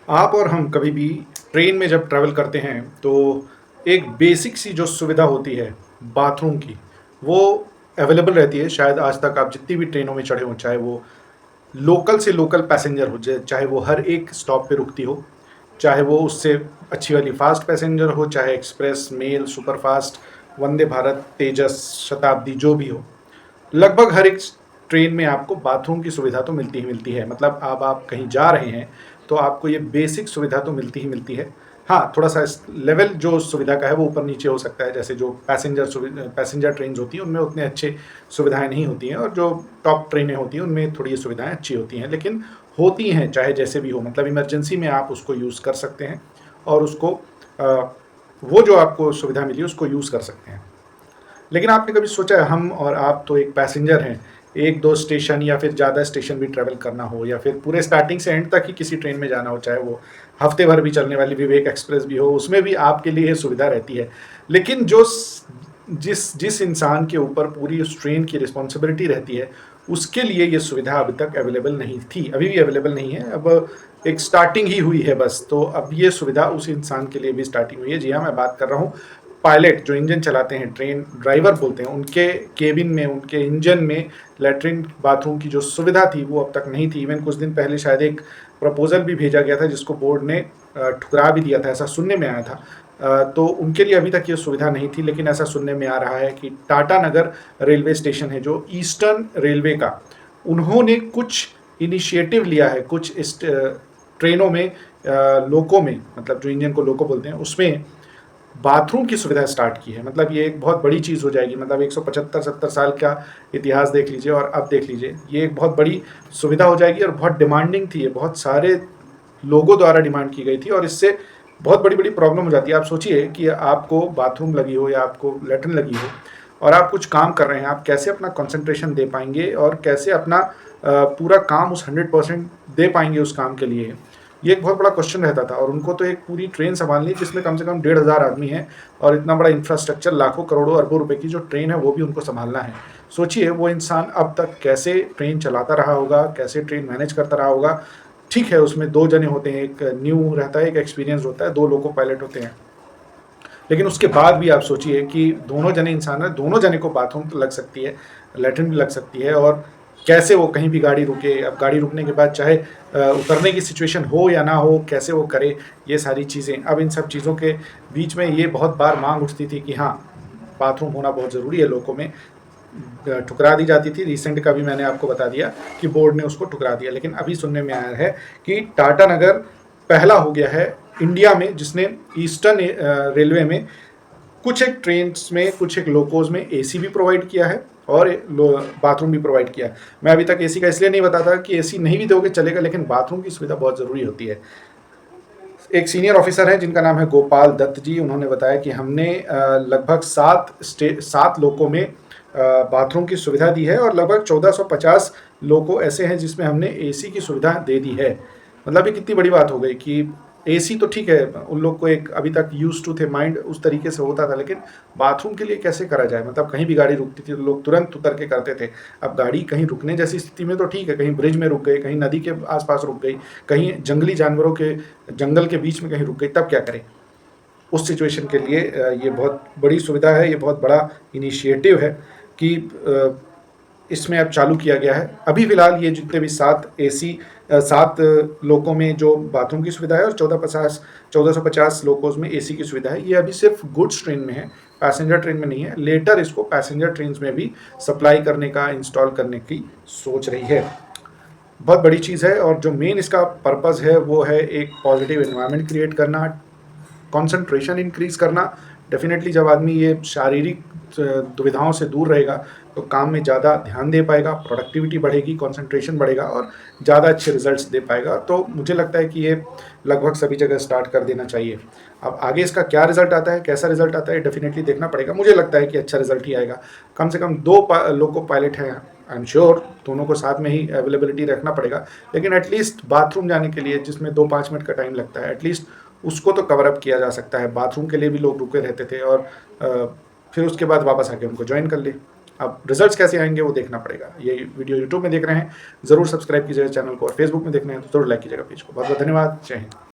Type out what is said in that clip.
आप और हम कभी भी ट्रेन में जब ट्रैवल करते हैं तो एक बेसिक सी जो सुविधा होती है बाथरूम की, वो अवेलेबल रहती है। शायद आज तक आप जितनी भी ट्रेनों में चढ़े हों, चाहे वो लोकल से लोकल पैसेंजर हो, चाहे वो हर एक स्टॉप पे रुकती हो, चाहे वो उससे अच्छी वाली फास्ट पैसेंजर हो, चाहे express, mail, superfast, Vande Bharat, तेजस, शताब्दी, जो भी हो, लगभग हर एक ट्रेन में आपको बाथरूम की सुविधा तो मिलती ही मिलती है। मतलब अब आप कहीं जा रहे हैं तो आपको ये बेसिक सुविधा तो मिलती ही मिलती है। हाँ, थोड़ा-सा इस लेवल जो सुविधा का है वो ऊपर-नीचे हो सकता है। जैसे जो पैसेंजर ट्रेन्स होती हैं उनमें उतने अच्छे सुविधाएँ नहीं होती हैं, और जो टॉप ट्रेनें होती हैं उनमें थोड़ी ये सुविधाएँ अच्छी होती हैं। लेकिन होती हैं चाहे जैसे भी हो, मतलब इमरजेंसी में आप उसको यूज़ कर सकते हैं और उसको वो जो आपको सुविधा मिली उसको यूज़ कर सकते हैं। लेकिन आपने कभी सोचा है, हम और आप तो एक पैसेंजर हैं, 1-2 स्टेशन या फिर ज़्यादा स्टेशन भी ट्रैवल करना हो, या फिर पूरे स्टार्टिंग से एंड तक ही किसी ट्रेन में जाना हो, चाहे वो हफ्ते भर भी चलने वाली विवेक एक्सप्रेस भी हो, उसमें भी आपके लिए ये सुविधा रहती है। लेकिन जो जिस जिस इंसान के ऊपर पूरी उस ट्रेन की रिस्पॉन्सिबिलिटी रहती है, उसके लिए ये सुविधा अभी तक अवेलेबल नहीं थी, अभी भी अवेलेबल नहीं है। अब एक स्टार्टिंग ही हुई है बस, तो अब ये सुविधा उस इंसान के लिए भी स्टार्टिंग हुई है। जी हाँ, मैं बात कर रहा हूँ पायलट, जो इंजन चलाते हैं, ट्रेन ड्राइवर बोलते हैं, उनके केबिन में, उनके इंजन में लैट्रिन बाथरूम की जो सुविधा थी वो अब तक नहीं थी। इवन कुछ दिन पहले शायद एक प्रपोजल भी भेजा गया था जिसको बोर्ड ने ठुकरा भी दिया था, ऐसा सुनने में आया था। तो उनके लिए अभी तक ये सुविधा नहीं थी, लेकिन ऐसा सुनने में आ रहा है कि टाटा नगर रेलवे स्टेशन है जो ईस्टर्न रेलवे का, उन्होंने कुछ इनिशिएटिव लिया है, कुछ इस ट्रेनों में, लोको में, मतलब जो इंजन को लोको बोलते हैं, उसमें बाथरूम की सुविधा स्टार्ट की है। मतलब ये एक बहुत बड़ी चीज़ हो जाएगी। मतलब 175-70 साल का इतिहास देख लीजिए और अब देख लीजिए, ये एक बहुत बड़ी सुविधा हो जाएगी और बहुत डिमांडिंग थी ये, बहुत सारे लोगों द्वारा डिमांड की गई थी, और इससे बहुत बड़ी-बड़ी प्रॉब्लम हो जाती है। आप सोचिए कि आपको बाथरूम लगी हो या आपको लैट्रिन लगी हो और आप कुछ काम कर रहे हैं, आप कैसे अपना कंसंट्रेशन दे पाएँगे और कैसे अपना पूरा काम उस 100% दे पाएँगे उस काम के लिए? ये एक बहुत बड़ा क्वेश्चन रहता था, और उनको तो एक पूरी ट्रेन सँभालनी है जिसमें कम से कम 1,500 आदमी हैं, और इतना बड़ा इंफ्रास्ट्रक्चर, लाखों करोड़ों अरबों रुपए की जो ट्रेन है वो भी उनको सँभालना है। सोचिए वो इंसान अब तक कैसे ट्रेन चलाता रहा होगा, कैसे ट्रेन मैनेज करता रहा होगा। ठीक है, उसमें 2 जने होते हैं, एक न्यू रहता है, एक एक्सपीरियंस होता है, 2 लोको पायलट होते हैं। लेकिन उसके बाद भी आप सोचिए कि दोनों जने इंसान हैं, दोनों जने को बाथरूम तो लग सकती है, लैट्रिन भी लग सकती है, और कैसे वो कहीं भी गाड़ी रुके, अब गाड़ी रुकने के बाद चाहे उतरने की सिचुएशन हो या ना हो, कैसे वो करे ये सारी चीज़ें। अब इन सब चीज़ों के बीच में ये बहुत बार माँग उठती थी कि हाँ, बाथरूम होना बहुत ज़रूरी है लोगों में। ठुकरा दी जाती थी। रिसेंट का भी मैंने आपको बता दिया कि बोर्ड ने उसको ठुकरा दिया। लेकिन अभी सुनने में आया है कि टाटा नगर पहला हो गया है इंडिया में जिसने ईस्टर्न रेलवे में कुछ एक ट्रेन्स में, कुछ एक लोकोज़ में एसी भी प्रोवाइड किया है और बाथरूम भी प्रोवाइड किया है। मैं अभी तक एसी का इसलिए नहीं बताता कि एसी नहीं भी दोगे चलेगा, लेकिन बाथरूम की सुविधा बहुत ज़रूरी होती है। एक सीनियर ऑफिसर हैं जिनका नाम है गोपाल दत्त जी, उन्होंने बताया कि हमने लगभग 7 लोकों में बाथरूम की सुविधा दी है, और लगभग 1450 लोको ऐसे हैं जिसमें हमने एसी की सुविधा दे दी है। मतलब ये कितनी बड़ी बात हो गई कि एसी तो ठीक है, उन लोग को एक अभी तक यूज्ड टू थे, माइंड उस तरीके से होता था, लेकिन बाथरूम के लिए कैसे करा जाए? मतलब कहीं भी गाड़ी रुकती थी तो लोग तुरंत उतर के करते थे। अब गाड़ी कहीं रुकने जैसी स्थिति में तो ठीक है, कहीं ब्रिज में रुक गए, कहीं नदी के आस-पास रुक गई, कहीं जंगली जानवरों के जंगल के बीच में कहीं रुक गई, तब क्या करें? उस सिचुएशन के लिए ये बहुत बड़ी सुविधा है, ये बहुत बड़ा इनिशिएटिव है कि इसमें अब चालू किया गया है। अभी फ़िलहाल ये जितने भी 7 लोकों में जो बाथरूम की सुविधा है और 1450 लोकोज़ में एसी की सुविधा है, ये अभी सिर्फ़ गुड्स ट्रेन में है, पैसेंजर ट्रेन में नहीं है। लेटर इसको पैसेंजर ट्रेन्स में भी सप्लाई करने का, इंस्टॉल करने की सोच रही है। बहुत बड़ी चीज़ है, और जो मेन इसका पर्पज़ है वो है एक पॉजिटिव एनवायरनमेंट क्रिएट करना, कंसंट्रेशन इंक्रीज़ करना। डेफ़िनेटली जब आदमी ये शारीरिक दुविधाओं से दूर रहेगा तो काम में ज़्यादा ध्यान दे पाएगा, प्रोडक्टिविटी बढ़ेगी, कंसंट्रेशन बढ़ेगा और ज़्यादा अच्छे रिज़ल्ट्स दे पाएगा। तो मुझे लगता है कि ये लगभग सभी जगह स्टार्ट कर देना चाहिए। अब आगे इसका क्या रिज़ल्ट आता है, कैसा रिज़ल्ट आता है, डेफ़िनेटली देखना पड़ेगा। मुझे लगता है कि अच्छा रिज़ल्ट ही आएगा। कम से कम 2 लोको पायलट हैं, आई एम श्योर दोनों को साथ में ही अवेलेबिलिटी रखना पड़ेगा। लेकिन एटलीस्ट बाथरूम जाने के लिए जिसमें 2-5 मिनट का टाइम लगता है, एटलीस्ट उसको तो कवर अप किया जा सकता है। बाथरूम के लिए भी लोग रुके रहते थे, और फिर उसके बाद वापस आके उनको जॉइन कर ले। अब रिजल्ट्स कैसे आएँगे वो देखना पड़ेगा। ये वीडियो यूट्यूब में देख रहे हैं, ज़रूर सब्सक्राइब कीजिएगा चैनल को, और फेसबुक में देख रहे हैं तो ज़रूर लाइक कीजिएगा पेज को। बहुत-बहुत धन्यवाद। जय हिंद।